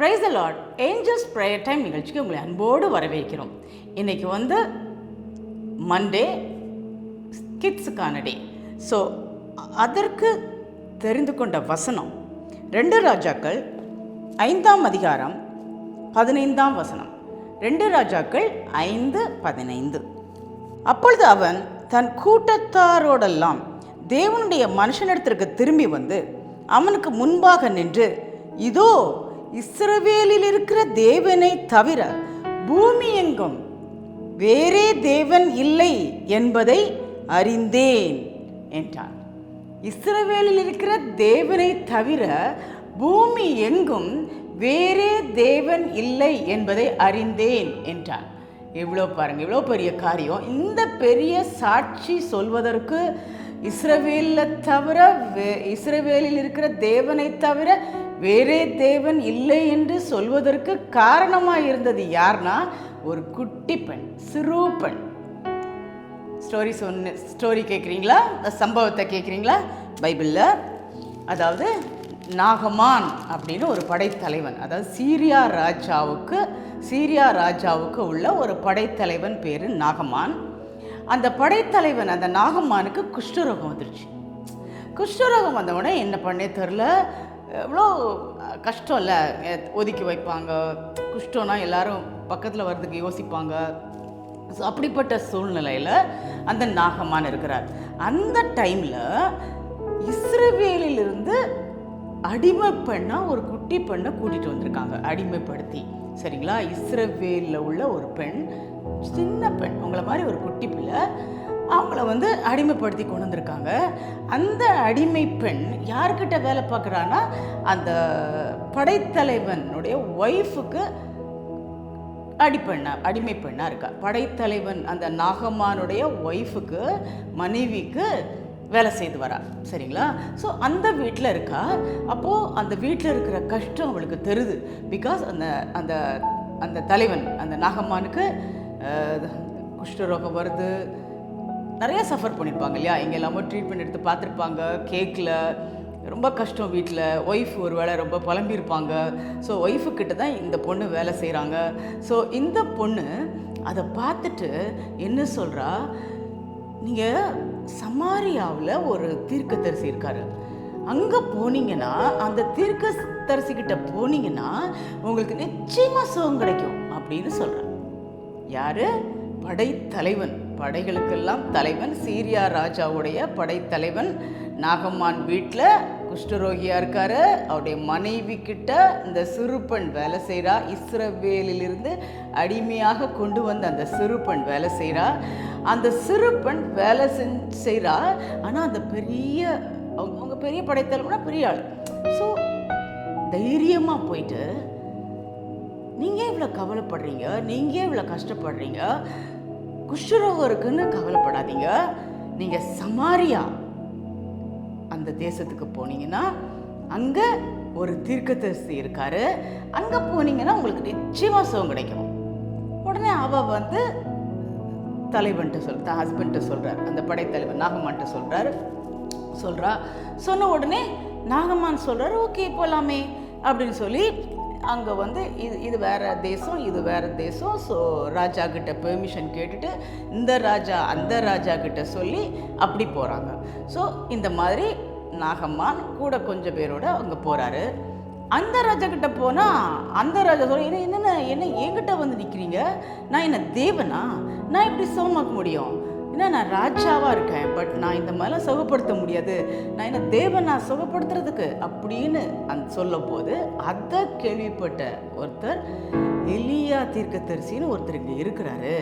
Price the lord. Angels prayer time நிகழ்ச்சிக்கு உங்களை அன்போடு வரவேற்கிறோம். இன்றைக்கி மண்டே கிட்ஸுக்கான டே. ஸோ அதற்கு தெரிந்து கொண்ட வசனம் 2 ராஜாக்கள் 5ஆம் அதிகாரம் 15ஆம் வசனம். 2 ராஜாக்கள் 5:15. அப்பொழுது அவன் தன் கூட்டத்தாரோடெல்லாம் தேவனுடைய மனுஷனிடத்திற்கு திரும்பி வந்து அவனுக்கு முன்பாக நின்று, இதோ இஸ்ரவேலில் இருக்கிற தேவனை தவிர பூமி எங்கும் வேறே தேவன் இல்லை என்பதை அறிந்தேன் என்றான். இஸ்ரவேலில் இருக்கிற தேவனை தவிர பூமி எங்கும் வேறே தேவன் இல்லை என்பதை அறிந்தேன் என்றான். எவ்வளோ பாருங்கள், எவ்வளோ பெரிய காரியம். இந்த பெரிய சாட்சி சொல்வதற்கு இஸ்ரவேலில் இருக்கிற தேவனை தவிர வேறே தேவன் இல்லை என்று சொல்வதற்கு காரணமாக இருந்தது யார்னா, ஒரு குட்டி பெண், சிறு பெண். ஸ்டோரி கேட்குறீங்களா? சம்பவத்தை கேட்குறீங்களா? பைபிளில் அதாவது நாகமான் அப்படின்னு ஒரு படைத்தலைவன், அதாவது சீரியா ராஜாவுக்கு உள்ள ஒரு படைத்தலைவன் பேர் நாகமான். அந்த படைத்தலைவன், அந்த நாகமானுக்கு குஷ்டரோகம் வந்துருச்சு. குஷ்டரோகம் வந்தவுடனே என்ன பண்ணே தெரில, எவ்வளோ கஷ்டம் இல்லை, ஒதுக்கி வைப்பாங்க. குஷ்டம்னா எல்லாரும் பக்கத்தில் வர்றதுக்கு யோசிப்பாங்க. ஸோ அப்படிப்பட்ட சூழ்நிலையில் அந்த நாகமான் இருக்கிறார். அந்த டைமில் இஸ்ரவேலிலிருந்து அடிமை பெண்ணாக ஒரு குட்டி பெண்ணை கூட்டிகிட்டு வந்திருக்காங்க, அடிமைப்படுத்தி. சரிங்களா? இஸ்ரவேலில் உள்ள ஒரு பெண், சின்ன பெண், உங்களை மாதிரி ஒரு குட்டி பிள்ளை, அவங்கள அடிமைப்படுத்தி கொண்டு வந்திருக்காங்க. அந்த அடிமை பெண் யார்கிட்ட வேலை பார்க்குறான்னா, அந்த படைத்தலைவனுடைய ஒய்ஃபுக்கு அடிமை பெண்ணாக இருக்கா. படைத்தலைவன் அந்த நாகமானுடைய ஒய்ஃபுக்கு, மனைவிக்கு வேலை செய்து வரா. சரிங்களா? ஸோ அந்த வீட்டில் இருக்கா. அப்போது அந்த வீட்டில் இருக்கிற கஷ்டம் அவளுக்கு தெரியுது. பிகாஸ் அந்த அந்த அந்த தலைவன், அந்த நாகமானுக்கு குஷ்டரோகம் வருது, நிறைய சஃபர் பண்ணியிருப்பாங்க இல்லையா? இங்கே எல்லாமே ட்ரீட்மெண்ட் எடுத்து பார்த்துருப்பாங்க, கேட்கல, ரொம்ப கஷ்டம் வீட்டில். ஒய்ஃப் ஒரு வேளை ரொம்ப புலம்பியிருப்பாங்க. ஸோ ஒய்ஃபுக்கிட்ட தான் இந்த பொண்ணு வேலை செய்கிறாங்க. ஸோ இந்த பொண்ணு அதை பார்த்துட்டு என்ன சொல்கிறா, நீங்கள் சமாரியாவில் ஒரு தீர்க்கதரிசி இருக்கார், அங்கே போனீங்கன்னா, அந்த தீர்க்கதரிசிக்கிட்ட போனீங்கன்னா உங்களுக்கு நிச்சயமாக சுகம் கிடைக்கும் அப்படின்னு சொல்கிறார். யார்? படைத்தலைவன், படைகளுக்கெல்லாம் தலைவன், சீரியா ராஜாவுடைய படைத்தலைவன் நாகமான் வீட்டில் குஷ்டரோகியாக இருக்கார். அவருடைய மனைவி கிட்ட இந்த சிறுபெண் வேலை செய்கிறா. இஸ்ரவேலிலிருந்து அடிமையாக கொண்டு வந்த அந்த சிறுபெண் வேலை செய்கிறா. அந்த சிறுபெண் வேலை செய்கிறா. ஆனால் அந்த அவங்க பெரிய படைத்தலைவனா பெரிய ஆள். ஸோ தைரியமாக போயிட்டு, நீங்கள் இவ்வளோ கவலைப்படுறீங்க, நீங்கள் இவ்வளோ கஷ்டப்படுறீங்க, குஷ்டரோகம் இருக்குன்னு கவலைப்படாதீங்க, நீங்கள் சமாரியா அந்த தேசத்துக்கு போனீங்கன்னா அங்கே ஒரு தீர்க்கதரிசி இருக்காரு, அங்கே போனீங்கன்னா உங்களுக்கு நிச்சயமாக சுகம் கிடைக்கும். உடனே அவள் தலைவன்ட்டு ஹஸ்பண்ட்டு சொல்கிறார், அந்த படைத்தலைவன் நாகமான்ட்டு சொன்ன உடனே நாகமான் சொல்கிறார், ஓகே போகலாமே அப்படின்னு சொல்லி அங்கே இது வேறு தேசம், இது வேறு தேசம். ஸோ ராஜா கிட்ட பெர்மிஷன் கேட்டுட்டு இந்த ராஜா அந்த ராஜா கிட்ட சொல்லி அப்படி போகிறாங்க. ஸோ இந்த மாதிரி நாகமான் கூட கொஞ்சம் பேரோட அங்கே போகிறாரு. அந்த ராஜா கிட்ட போனால் அந்த ராஜா சொல்ல, என்ன என்கிட்ட நிற்கிறீங்க, நான் என்ன தேவனா, நான் இப்படி சுகமாக்க முடியும், ஏன்னா நான் ராஜாவாக இருக்கேன், பட் நான் இந்த மாதிரிலாம் சுகப்படுத்த முடியாது, நான் என்ன தேவனா சுகப்படுத்துறதுக்கு அப்படின்னு சொல்லும் போது அதை கேள்விப்பட்ட ஒருத்தர், எலியா தீர்க்கதரிசின்னு ஒருத்தர் இங்கே இருக்கிறாரு,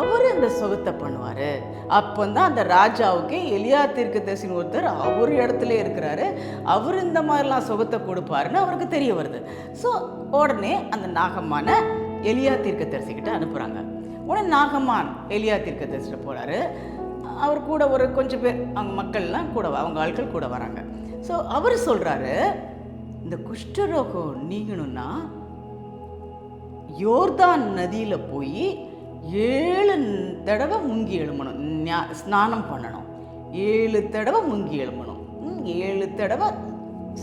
அவர் இந்த சுகத்தை பண்ணுவார். அப்போ தான் அந்த ராஜாவுக்கு எலியா தீர்க்கதரிசின்னு ஒருத்தர் அவர் இடத்துல இருக்கிறாரு, அவர் இந்த மாதிரிலாம் சுகத்தை கொடுப்பாருன்னு அவருக்கு தெரிய வருது. ஸோ உடனே அந்த நாகமான எலியா தீர்க்கதரிசிக்கிட்ட அனுப்புகிறாங்க. உடனே நாகமான் எலியா தீர்க்கதரிசிட்ட போகிறாரு. அவர் கூட ஒரு கொஞ்சம் பேர், அவங்க மக்கள்லாம் கூட, அவங்க ஆட்கள் கூட வராங்க. ஸோ அவர் சொல்கிறாரு, இந்த குஷ்டரோகம் நீங்கணும்னா யோர்தான் நதியில் போய் 7 தடவை முங்கி எழுமணும், ஸ்நானம் பண்ணணும். 7 தடவை முங்கி எழுமணும், 7 தடவை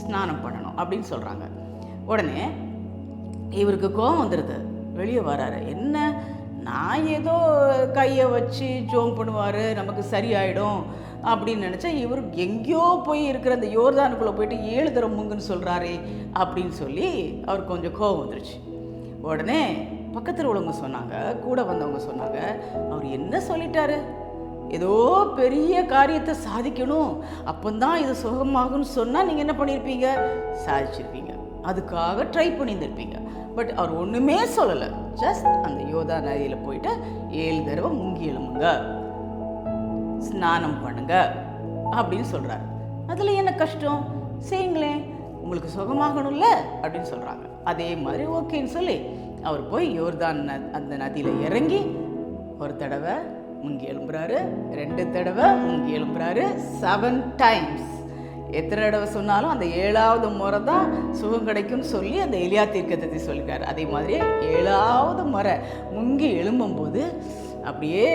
ஸ்நானம் பண்ணணும் அப்படின்னு சொல்கிறாங்க. உடனே இவருக்கு கோவம் வந்துடுது. வெளியே வராரு. என்ன, நான் ஏதோ கையை வச்சு ஜோம் பண்ணுவார், நமக்கு சரியாயிடும் அப்படின்னு நினச்சா, இவர் எங்கேயோ போய் இருக்கிற அந்த யோர்தானுக்குள்ளே போயிட்டு 7 தரம் முங்குன்னு சொல்கிறாரே அப்படின்னு சொல்லி அவருக்கு கொஞ்சம் கோவம் வந்துருச்சு. உடனே பக்கத்தில் உள்ளவங்க சொன்னாங்க, கூட வந்தவங்க சொன்னாங்க, அவர் என்ன சொல்லிட்டாரு, ஏதோ பெரிய காரியத்தை சாதிக்கணும், அப்போந்தான் இது சுகமாகும்னு சொன்னால் நீங்கள் என்ன பண்ணியிருப்பீங்க, சாதிச்சிருப்பீங்க, அதுக்காக ட்ரை பண்ணியிருந்திருப்பீங்க. பட் அவர் ஒன்றுமே சொல்லலை. ஜஸ்ட் அந்த யோதா நதியில் போயிட்டு 7 தடவை முங்கி எழுமுங்க, ஸ்நானம் பண்ணுங்க அப்படின்னு சொல்கிறாரு. அதில் என்ன கஷ்டம், செய்யுங்களேன், உங்களுக்கு சுகமாகணும்ல அப்படின்னு சொல்கிறாங்க. அதே மாதிரி ஓகேன்னு சொல்லி அவர் போய் யோர்தான் அந்த நதியில் இறங்கி 1 தடவை முங்கி எழும்புறாரு, 2 தடவை முங்கி எழும்புறாரு, 7 டைம்ஸ். எத்தனை தடவை சொன்னாலும் அந்த 7ஆவது முறை தான் சுகம் கிடைக்கும்னு சொல்லி அந்த எலியா தீர்க்கதரிசி சொல்லிட்டார். அதே மாதிரி 7ஆவது முறை முங்கி எழும்பும்போது அப்படியே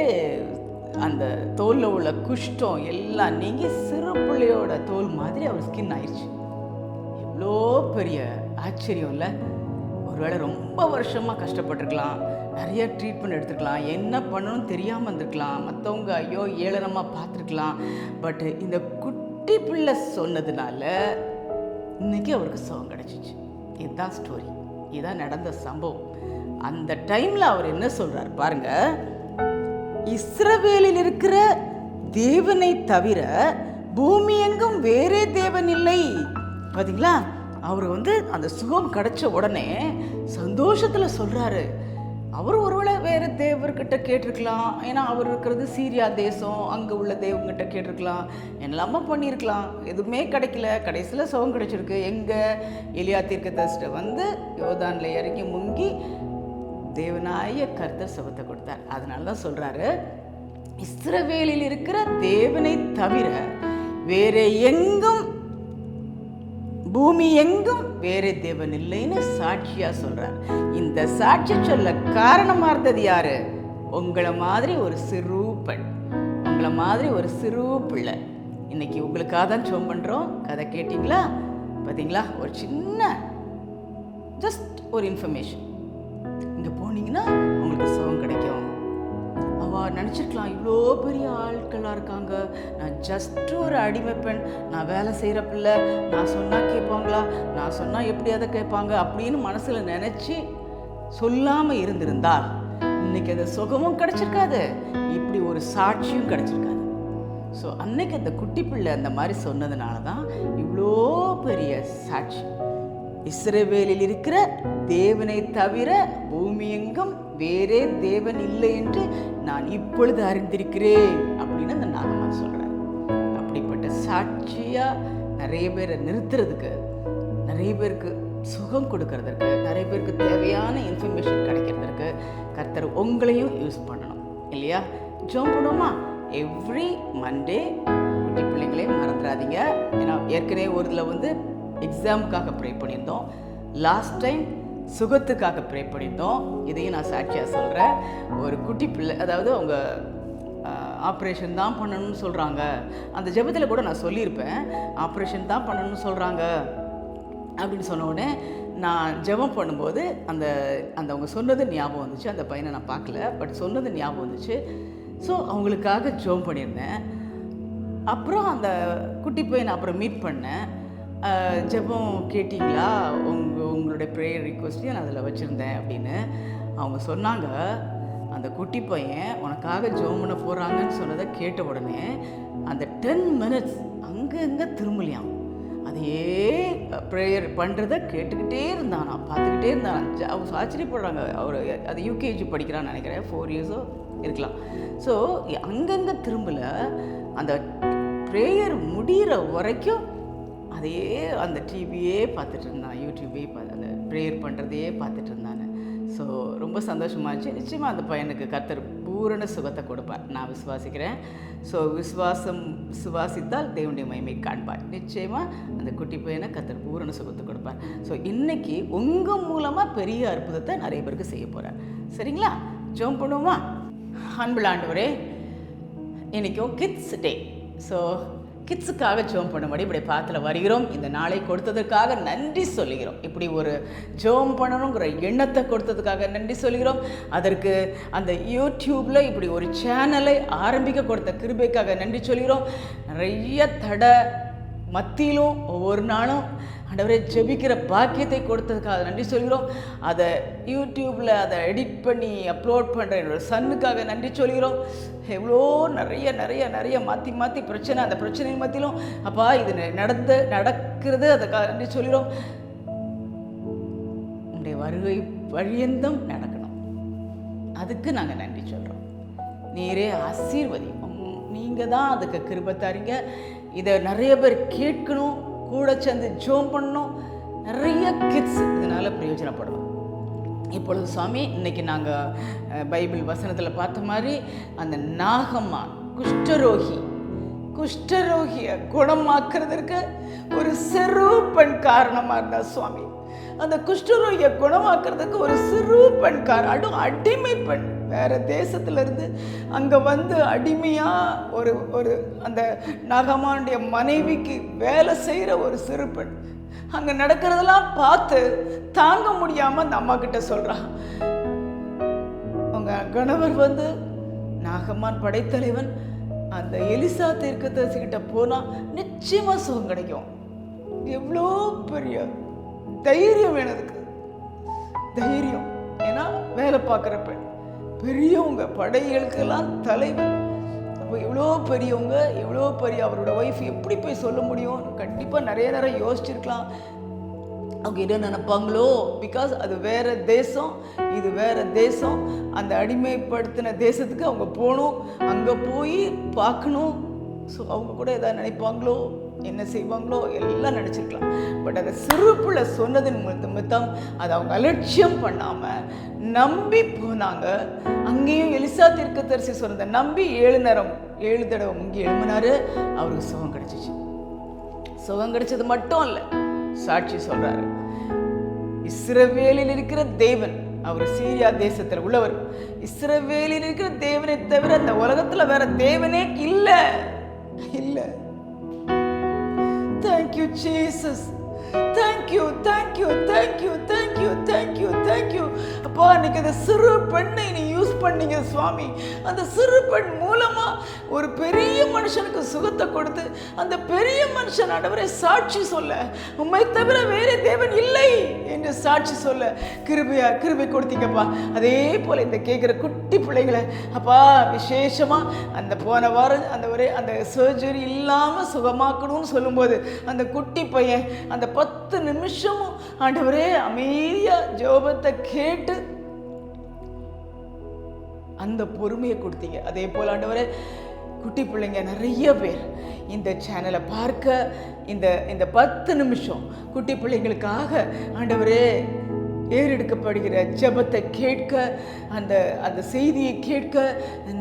அந்த தோலில் உள்ள குஷ்டம் எல்லாம் நீங்கி சிறு பிள்ளையோட தோல் மாதிரி அவர் ஸ்கின் ஆயிடுச்சு. எவ்வளோ பெரிய ஆச்சரியம் இல்லை? ஒருவேளை ரொம்ப வருஷமாக கஷ்டப்பட்டிருக்கலாம், நிறைய ட்ரீட்மெண்ட் எடுத்துருக்கலாம், என்ன பண்ணணும்னு தெரியாமல் இருந்திருக்கலாம், மற்றவங்க ஐயோ ஏளனமாக பார்த்துருக்கலாம். பட் இந்த குட்டி பிள்ளை சொன்னதுனால இன்னைக்கு அவருக்கு சுகம் கிடச்சிச்சு. இதுதான் ஸ்டோரி, இதுதான் நடந்த சம்பவம். அந்த டைமில் அவர் என்ன சொல்கிறார் பாருங்க, இஸ்ரவேலில் இருக்கிற தேவனை தவிர பூமி எங்கும் வேறே தேவன் இல்லை. பார்த்தீங்களா, அவர் அந்த சுகம் கிடைச்ச உடனே சந்தோஷத்தில் சொல்கிறாரு. அவர் ஒருவேளை வேறு தேவர்கிட்ட கேட்டிருக்கலாம், ஏன்னா அவர் இருக்கிறது சீரியா தேசம், அங்கே உள்ள தேவங்கிட்ட கேட்டிருக்கலாம், என்னெல்லாமோ பண்ணியிருக்கலாம், எதுவுமே கிடைக்கல. கடைசியில் சுகம் கிடைச்சிருக்கு. எங்கே, எலியா தீர்க்கதரிசிட்ட யோர்தானில் இறங்கி முங்கி தேவனாய கர்த்தர் சுகத்தை கொடுத்தார். அதனால தான் சொல்கிறாரு, இஸ்ரவேலில் இருக்கிற தேவனை தவிர வேற எங்கும் பூமி எங்கும் வேறே தேவன் இல்லைன்னு சாட்சியா சொல்றார். இந்த சாட்சி சொல்ல காரணமா இருந்தது யாரு? உங்களை மாதிரி ஒரு சிறு பெண், உங்களை மாதிரி ஒரு சிறு பிள்ளை. இன்னைக்கு உங்களுக்காக தான் ஜெபம் பண்றோம். கதை கேட்டீங்களா? பார்த்தீங்களா? ஒரு சின்ன ஜஸ்ட் ஒரு இன்ஃபர்மேஷன். இங்கே போனீங்கன்னா உங்களுக்கு சுகம் கிடைக்கும். அவள் நினச்சிருக்கலாம், இவ்வளோ பெரிய ஆட்களாக இருக்காங்க, நான் ஜஸ்ட்டு ஒரு அடிமை பெண், நான் வேலை செய்கிற பிள்ளை, நான் சொன்னால் கேட்பாங்களா, நான் சொன்னால் எப்படி அதை கேட்பாங்க அப்படின்னு மனசில் நினச்சி சொல்லாமல் இருந்திருந்தால் இன்றைக்கி அந்த சுகமும் கிடச்சிருக்காது, இப்படி ஒரு சாட்சியும் கிடச்சிருக்காது. ஸோ அன்னைக்கு அந்த குட்டி பிள்ளை அந்த மாதிரி சொன்னதுனால தான் இவ்வளோ பெரிய சாட்சி. இஸ்ரவேலில் இருக்கிற தேவனை தவிர பூமி எங்கும் வேறே தேவன் இல்லை என்று நான் இப்பொழுது அறிந்திருக்கிறேன் அப்படின்னு அந்த நாகமான் சொல்றார். அப்படிப்பட்ட சாட்சியா நிறைய பேரை நிறுத்துறதுக்கு, நிறைய பேருக்கு சுகம் கொடுக்கறதுக்கு, நிறைய பேருக்கு தேவையான இன்ஃபர்மேஷன் கிடைக்கிறதுக்கு கர்த்தர் உங்களையும் யூஸ் பண்ணணும் இல்லையா? ஜெபம் பண்ணுவோமா? எவ்ரி மண்டே குட்டி பிள்ளைங்களையும் மறந்துடாதீங்க. ஏன்னா ஏற்கனவே ஒரு இதில் எக்ஸாமுக்காக ப்ரே பண்ணியிருந்தோம், லாஸ்ட் டைம் சுகத்துக்காக ப்ரே பண்ணியிருந்தோம். இதையும் நான் சாட்சியாக சொல்கிறேன். ஒரு குட்டி பிள்ளை, அதாவது அவங்க ஆப்ரேஷன் தான் பண்ணணும்னு சொல்கிறாங்க. அந்த ஜெபத்தில் கூட நான் சொல்லியிருப்பேன், ஆப்ரேஷன் தான் பண்ணணும்னு சொல்கிறாங்க அப்படின்னு சொன்ன உடனே நான் ஜெபம் பண்ணும்போது அந்த அவங்க சொன்னது ஞாபகம் வந்துச்சு. அந்த பையனை நான் பார்க்கல, பட் சொன்னது ஞாபகம் வந்துச்சு. ஸோ அவங்களுக்காக ஜெபம் பண்ணியிருந்தேன். அப்புறம் அந்த குட்டி பையனை அப்புறம் மீட் பண்ணேன். ஜெபம் கேட்டிங்களா, உங்களுடைய ப்ரேயர் ரிக்வெஸ்ட்டையும் நான் அதில் வச்சுருந்தேன் அப்படின்னு அவங்க சொன்னாங்க. அந்த குட்டி பையன் உனக்காக ஜெபம் பண்ண போகிறாங்கன்னு சொன்னதை கேட்ட உடனே அந்த 10 minutes அங்கே திரும்பலையாம். அதையே ப்ரேயர் பண்ணுறதை கேட்டுக்கிட்டே இருந்தான், நான் பார்த்துக்கிட்டே இருந்தான். அவங்க ஆச்சரியப்படுறாங்க. அவர் அது யூகேஜி படிக்கிறான்னு நினைக்கிறேன், 4 years இருக்கலாம். ஸோ அங்கங்கே திரும்பலை, அந்த ப்ரேயர் முடிகிற வரைக்கும் அதையே அந்த டிவியே பார்த்துட்டு இருந்தான், யூடியூபே அந்த ப்ரேயர் பண்ணுறதையே பார்த்துட்டு இருந்தான். ஸோ ரொம்ப சந்தோஷமாச்சு. நிச்சயமாக அந்த பையனுக்கு கர்த்தர் பூரண சுகத்தை கொடுப்பார், நான் விசுவாசிக்கிறேன். ஸோ விசுவாசித்தால் தேவனுடைய மகிமை காண்பார். நிச்சயமாக அந்த குட்டி பையனை கர்த்தர் பூரண சுகத்தை கொடுப்பார். ஸோ இன்றைக்கி உங்கள் மூலமாக பெரிய அற்புதத்தை நிறைய பேருக்கு செய்ய போகிறார். சரிங்களா? ஜெபம் பண்ணுவோமா? அன்புள்ள ஆண்டவரே, இன்றைக்கும் கிட்ஸ் டே. ஸோ கிட்ஸுக்காக ஜெபம் பண்ணும்படி இப்படி பாத்தில் வருகிறோம். இந்த நாளை கொடுத்ததற்காக நன்றி சொல்லுகிறோம். இப்படி ஒரு ஜெபம் பண்ணணுங்கிற எண்ணத்தை கொடுத்ததுக்காக நன்றி சொல்லுகிறோம். அதற்கு அந்த யூடியூப்பில் இப்படி ஒரு சேனலை ஆரம்பிக்க கொடுத்த கிருபைக்காக நன்றி சொல்கிறோம். நிறைய தடை மத்தியிலும் ஒவ்வொரு நாளும் ஆண்டவரே ஜெபிக்கிற பாக்கியத்தை கொடுத்ததுக்காக நன்றி சொல்கிறோம். அதை யூடியூப்பில் அதை எடிட் பண்ணி அப்லோட் பண்ணுற என்னோடய சன்னுக்காக நன்றி சொல்கிறோம். எவ்வளோ நிறைய மாற்றி பிரச்சனை, அந்த பிரச்சனையின் மத்தியிலும் அப்பா இது நடக்கிறது, அதுக்காக நன்றி சொல்கிறோம். உங்களுடைய வருகை பரியந்தம் நடக்கணும், அதுக்கு நாங்கள் நன்றி சொல்கிறோம். நீரே ஆசீர்வதி, நீங்கள் தான் அதுக்கு கிருபை தரீங்க. இதை நிறைய பேர் கேட்கணும், கூட சேர்ந்து ஜெபம் பண்ணணும். நிறைய கிட்ஸ் இதனால் பிரயோஜனப்படணும். இப்பொழுது சுவாமி, இன்னைக்கு நாங்கள் பைபிள் வசனத்தில் பார்த்த மாதிரி அந்த நாகம்மான் குஷ்டரோகியை குணமாக்குறதுக்கு ஒரு சிறு பெண் காரணமாக இருந்தா சுவாமி. அந்த குஷ்டரோகியை குணமாக்குறதுக்கு ஒரு சிறு பெண் அடிமை பெண், வேற தேசத்திலிருந்து அங்கே வந்து அடிமையாக ஒரு அந்த நாகம்மானுடைய மனைவிக்கு வேலை செய்கிற ஒரு சிறு பெண் அங்கே நடக்கிறதெல்லாம் பார்த்து தாங்க முடியாமல் அந்த அம்மா கிட்ட சொல்கிறான். அவங்க கணவர் வந்து நாகம்மான் படைத்தலைவன், அந்த எலிசா தீர்க்கதரிசிகிட்ட போனால் நிச்சயமாக சுகம் கிடைக்கும். எவ்வளோ பெரிய தைரியம் வேணும் அதுக்கு, தைரியம். ஏன்னா வேலை பார்க்குற பெண், பெரியவங்க, படைகளுக்கெல்லாம் தலைவர். அப்போ எவ்வளோ பெரியவங்க, எவ்வளோ பெரிய அவரோட ஒய்ஃப் எப்படி போய் சொல்ல முடியும்? கண்டிப்பாக நிறைய யோசிச்சிருக்கலாம். அவங்க என்ன நினைப்பாங்களோ, பிகாஸ் அது வேற தேசம், இது வேற தேசம். அந்த அடிமைப்படுத்தின தேசத்துக்கு அவங்க போகணும், அங்கே போய் பார்க்கணும். ஸோ அவங்க கூட எதாவது நினைப்பாங்களோ, என்ன செய்வாங்களோ எல்லாம் நினச்சிருக்கலாம். பட் அதை சிறுப்புல சொன்னதின் நிமித்தம் அதை அவங்க அலட்சியம் பண்ணாமல் நம்பி போனாங்க. அங்கேயும் எலிசா தீர்க்கதரிசி சொன்னதை நம்பி 7 தடவை முங்கி எழும்பினாரு. அவருக்கு சுகம் கிடைச்சிச்சு. சுகம் கிடைச்சது மட்டும் இல்லை, சாட்சி சொல்றாரு. இஸ்ரவேலில் இருக்கிற தேவன், அவர் சீரியா தேசத்தில் உள்ளவர். இஸ்ரவேலில் இருக்கிற தேவனை தவிர இந்த உலகத்துல வேற தேவனே இல்லை. Thank you, Jesus. Thank you. அப்பா, இன்னைக்கு அந்த சிறு பெண்ணை நீ யூஸ் பண்ணீங்க சுவாமி. அந்த சிறு பெண் மூலமா ஒரு பெரிய மனுஷனுக்கு சுகத்தை கொடுத்து அந்த பெரிய மனுஷன் ஆண்டவரே சாட்சி சொல்ல, உம்மை தவிர வேற தேவன் இல்லை என்று சாட்சி சொல்ல கிருபை கொடுத்தீங்கப்பா. அதே போல இந்த கேட்குற குட்டி பிள்ளைங்களை அப்பா விசேஷமா அந்த போன வாரம் அந்த சர்ஜரி இல்லாம சுகமாக்கணும்னு சொல்லும்போது அந்த குட்டி பையன் அந்த 10 நிமிஷமும் ஆண்டவரே அமைதியா ஜெபத்தை கேட்டு அந்த பொறுமையை கொடுத்தீங்க. அதே போல ஆண்டவரே குட்டி பிள்ளைங்க நிறைய பேர் இந்த சேனலை பார்க்க இந்த 10 நிமிஷம் குட்டி பிள்ளைங்களுக்காக ஆண்டவரே ஏறெடுக்கப்படுகிற ஜெபத்தை கேட்க, அந்த செய்தியை கேட்க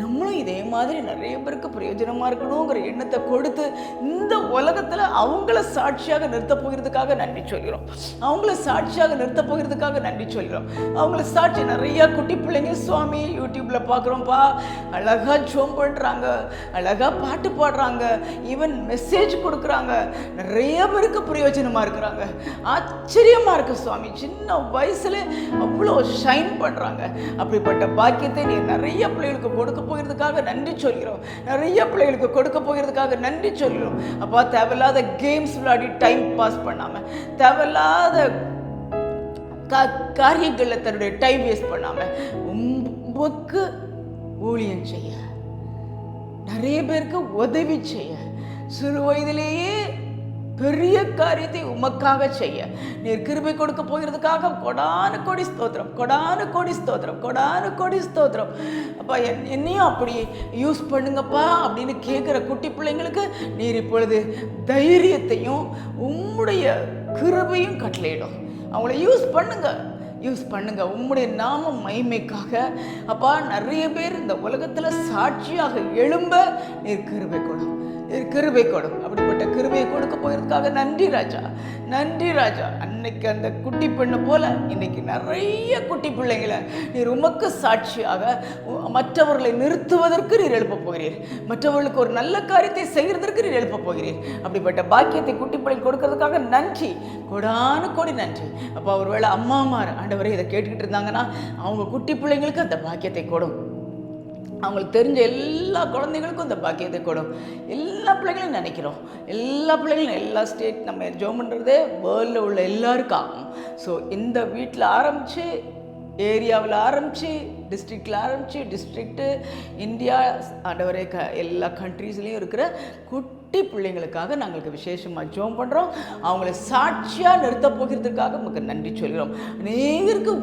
நம்மளும் இதே மாதிரி நிறைய பேருக்கு பிரயோஜனமாக இருக்கணுங்கிற எண்ணத்தை கொடுத்து இந்த உலகத்தில் அவங்கள சாட்சியாக நிறுத்த போகிறதுக்காக நன்றி சொல்கிறோம். அவங்கள சாட்சி நிறையா குட்டி பிள்ளைங்க சுவாமி யூடியூப்பில் பார்க்குறோம்ப்பா. அழகாக ஜெபம் பண்ணுறாங்க, அழகாக பாட்டு பாடுறாங்க, ஈவன் மெசேஜ் கொடுக்குறாங்க. நிறைய பேருக்கு பிரயோஜனமாக இருக்கிறாங்க. ஆச்சரியமாக இருக்குது சுவாமி. சின்ன வயசு அவ்வளோ ஷைன் பண்றாங்க. அப்படிப்பட்ட பாக்கியத்தை நீ நிறைய பிள்ளைகளுக்கு கொடுக்க போகிறதுக்காக நன்றி சொல்கிறோம். அப்பா, தேவையில்லாத கேம்ஸ் விளையாடி டைம் பாஸ் பண்ணாம, தேவையில்லாத காரியங்களில் தன்னுடைய டைம் வேஸ்ட் பண்ணாம உமக்கு ஊழியம் செய்ய, நிறைய பேருக்கு உதவி செய்ய, சிறு வயதிலேயே பெரிய காரியத்தை உமக்காக செய்ய நீர் கிருபை கொடுக்க போகிறதுக்காக கொடான கோடி ஸ்தோத்திரம். அப்பா, என்னையும் அப்படி யூஸ் பண்ணுங்கப்பா அப்படின்னு கேட்குற குட்டி பிள்ளைங்களுக்கு நீர் இப்பொழுது தைரியத்தையும் உம்முடைய கிருபையும் கட்டளையிடும். அவங்கள யூஸ் பண்ணுங்க உம்முடைய நாமம் மகிமைக்காக. அப்பா, நிறைய பேர் இந்த உலகத்தில் சாட்சியாக எழும்ப நீர் கிருபை கொடும். கிருபை கொடும். அப்படிப்பட்ட கிருபையை கொடுக்க போயிருக்காக நன்றி ராஜா, நன்றி ராஜா. அன்னைக்கு அந்த குட்டி பெண்ணை போல இன்னைக்கு நிறைய குட்டி பிள்ளைங்களை நீர் உமக்கு சாட்சியாக மற்றவர்களை நிறுத்துவதற்கு நீர் எழுப்ப போகிறீர், மற்றவர்களுக்கு ஒரு நல்ல காரியத்தை செய்கிறதற்கு நீர் எழுப்ப போகிறீர். அப்படிப்பட்ட பாக்கியத்தை குட்டி பிள்ளைகள் கொடுக்கறதுக்காக நன்றி, கொடான கோடி நன்றி. அப்போ ஒருவேளை அம்மாமார் ஆண்டவரே இதை கேட்டுக்கிட்டு இருந்தாங்கன்னா அவங்க குட்டி பிள்ளைங்களுக்கு அந்த பாக்கியத்தை கொடும். அவங்களுக்கு தெரிஞ்ச எல்லா குழந்தைங்களுக்கும் இந்த பாக்கியத்தை கொடும். எல்லா பிள்ளைகளும் நினைக்கிறோம், எல்லா பிள்ளைகளும் எல்லா ஸ்டேட் நம்ம ஜோம் பண்ணுறதே வேர்ல்டில் உள்ள எல்லாருக்கும் ஆகும். ஸோ இந்த வீட்டில் ஆரம்பித்து, ஏரியாவில் ஆரம்பித்து, டிஸ்ட்ரிக்டில் ஆரம்பித்து, டிஸ்ட்ரிக்ட்டு, இந்தியா, ஆண்டவரே எல்லா கண்ட்ரீஸ்லேயும் இருக்கிற குட்டி பிள்ளைங்களுக்காக நாங்களுக்கு விசேஷமாக ஜோம் பண்ணுறோம். அவங்கள சாட்சியாக நிறுத்த போகிறதுக்காக நமக்கு நன்றி சொல்கிறோம். அநேகருக்கு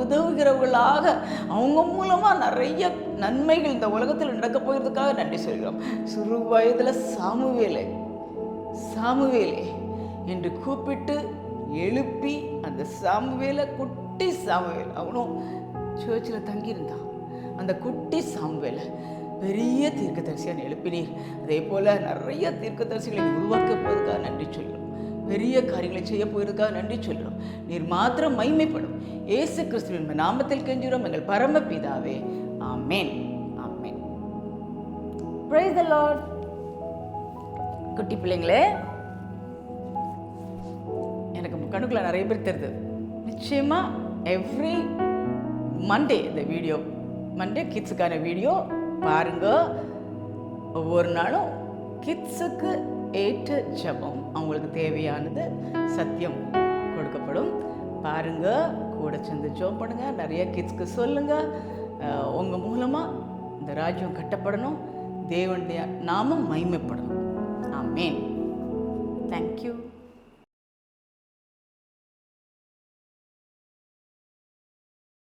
உதவுகிறவர்களாக அவங்க மூலமாக நிறைய நன்மைகள் இந்த உலகத்தில் நடக்க போகிறதுக்காக நன்றி சொல்கிறோம். சிறு வயதில் சாமுவேலே என்று கூப்பிட்டு எழுப்பி அந்த சாமுவேலை, குட்டி சாமுவேல், அவனும் சர்ச்சில் தங்கியிருந்தான். அந்த குட்டி சாமுவேலை பெரிய தீர்க்கதரிசியான எழுப்பினீர். அதே போல் நிறைய தீர்க்கதரிசிகளை உருவாக்க போவதற்காக நன்றி சொல்கிறோம். பெரிய காரியங்களை செய்ய போகிறதுக்காக நன்றி சொல்கிறோம். நீர் மாத்திரம் மகிமைப்படும். இயேசு கிறிஸ்துவின் நாமத்தில் கெஞ்சுகிறோம் எங்கள் பரமபிதாவே, ஆமென், ஆமென். Price the Lord. குட்டி பிள்ளைங்களே, எனக்கு கணக்குள்ள நிறைய பேர் தெரியுது. நிச்சயமாக எவ்ரி மண்டே இந்த வீடியோ, மண்டே கிட்ஸுக்கான வீடியோ பாருங்க. ஒவ்வொரு நாளும் கிட்ஸுக்கு ஏற்ற ஜெபம், அவங்களுக்கு தேவையானது சத்தியம் கொடுக்கப்படும். பாருங்க, கூட சேர்ந்து ஜெபம் பண்ணுங்க, நிறைய கிட்ஸ்க்கு சொல்லுங்க. உங்கள் மூலமாக இந்த ராஜ்யம் கட்டப்படணும், தேவனுடைய நாமம் மகிமைப்படணும். ஆமென். தேங்க்யூ.